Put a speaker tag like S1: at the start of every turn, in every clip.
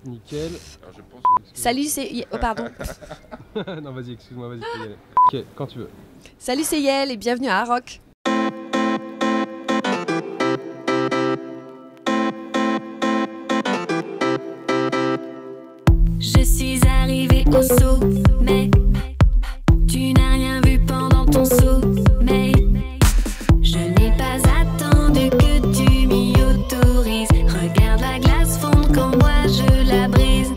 S1: Nickel.
S2: Alors, je pense
S3: Salut, c'est... Oh, pardon.
S1: Non, vas-y, excuse-moi, vas-y, faut y aller. Ok, quand tu veux.
S3: Salut, c'est Yael et bienvenue à Aroc.
S4: Je suis arrivée au sommet. Tu n'as rien vu pendant ton sommeil. Je n'ai pas attendu que tu m'y autorises. Regarde la glace fondre quand moi je la brise.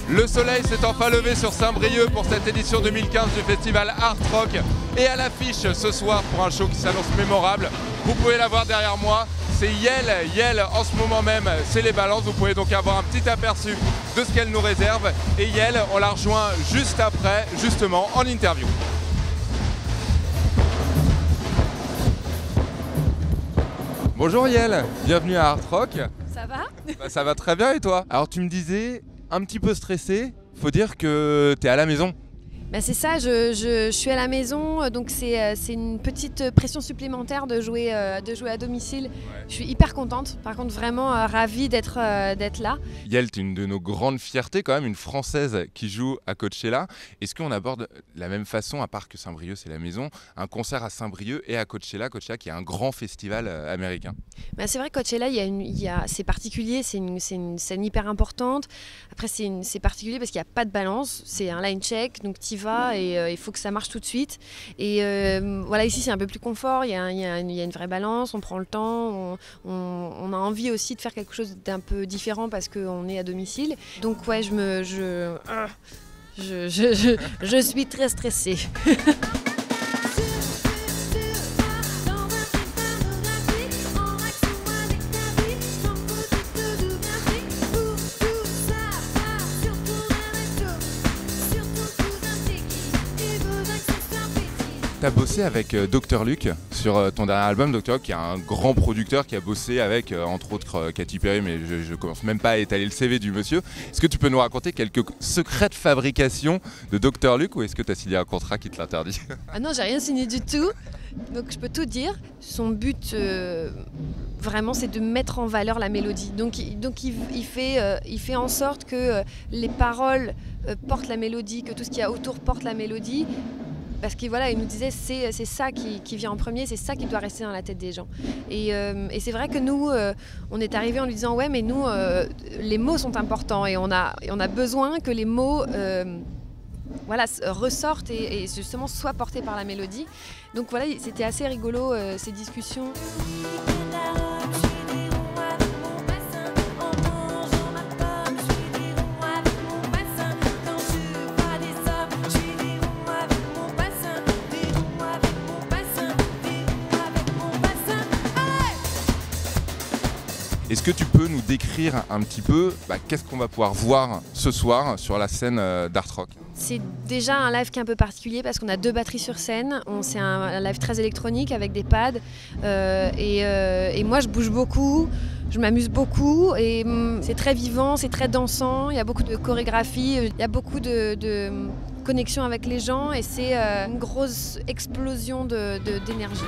S2: Le soleil s'est enfin levé sur Saint-Brieuc pour cette édition 2015 du festival Art Rock. Et à l'affiche ce soir pour un show qui s'annonce mémorable. Vous pouvez la voir derrière moi, c'est Yael. Yael, en ce moment même, c'est les balances. Vous pouvez donc avoir un petit aperçu de ce qu'elle nous réserve. Et Yael, on la rejoint juste après, justement, en interview. Bonjour Yael, bienvenue à Art Rock.
S3: Ça va?
S2: Bah, ça va très bien et toi? Alors tu me disais, un petit peu stressé, faut dire que t'es à la maison.
S3: Ben c'est ça, je suis à la maison, donc c'est une petite pression supplémentaire de jouer à domicile. Ouais. Je suis hyper contente, par contre vraiment ravie d'être là.
S2: Yael, tu es une de nos grandes fiertés quand même, une Française qui joue à Coachella. Est-ce qu'on aborde de la même façon, à part que Saint-Brieuc c'est la maison, un concert à Saint-Brieuc et à Coachella qui est un grand festival américain?
S3: Ben c'est vrai que Coachella, c'est particulier, c'est une scène hyper importante. Après c'est particulier parce qu'il n'y a pas de balance, c'est un line check, donc tu va et il faut que ça marche tout de suite. Et voilà, ici c'est un peu plus confort, il y a une vraie balance, on prend le temps, on a envie aussi de faire quelque chose d'un peu différent parce qu'on est à domicile. Donc ouais, je suis très stressée.
S2: Tu as bossé avec Dr Luke sur ton dernier album, Dr Luke qui est un grand producteur qui a bossé avec entre autres Katy Perry, mais je commence même pas à étaler le CV du monsieur. Est-ce que tu peux nous raconter quelques secrets de fabrication de Dr Luke ou est-ce que tu as signé un contrat qui te l'interdit?
S3: Ah non, j'ai rien signé du tout, donc je peux tout dire. Son but vraiment c'est de mettre en valeur la mélodie. Donc il fait en sorte que les paroles portent la mélodie, que tout ce qu'il y a autour porte la mélodie. Parce qu'il voilà, il nous disait c'est ça qui vient en premier, c'est ça qui doit rester dans la tête des gens. Et c'est vrai que nous, on est arrivés en lui disant ouais mais nous, les mots sont importants et on a besoin que les mots voilà, ressortent et justement soient portés par la mélodie. Donc voilà, c'était assez rigolo ces discussions.
S2: Est-ce que tu peux nous décrire un petit peu qu'est-ce qu'on va pouvoir voir ce soir sur la scène d'Art Rock?
S3: C'est déjà un live qui est un peu particulier parce qu'on a 2 batteries sur scène. C'est un live très électronique avec des pads. Et moi, je bouge beaucoup, je m'amuse beaucoup. Et c'est très vivant, c'est très dansant. Il y a beaucoup de chorégraphie, il y a beaucoup de connexion avec les gens. Et c'est une grosse explosion d'énergie.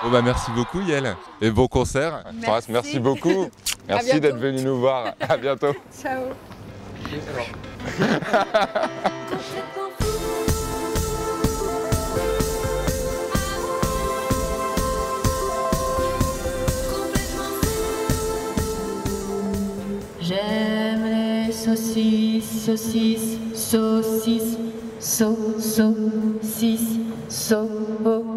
S2: Bon merci beaucoup Yael et bon concert. Merci beaucoup. Merci d'être venu nous voir. À bientôt.
S3: Ciao.
S4: J'aime les saucisses, saucisses, saucisses, saucisses, saucisses.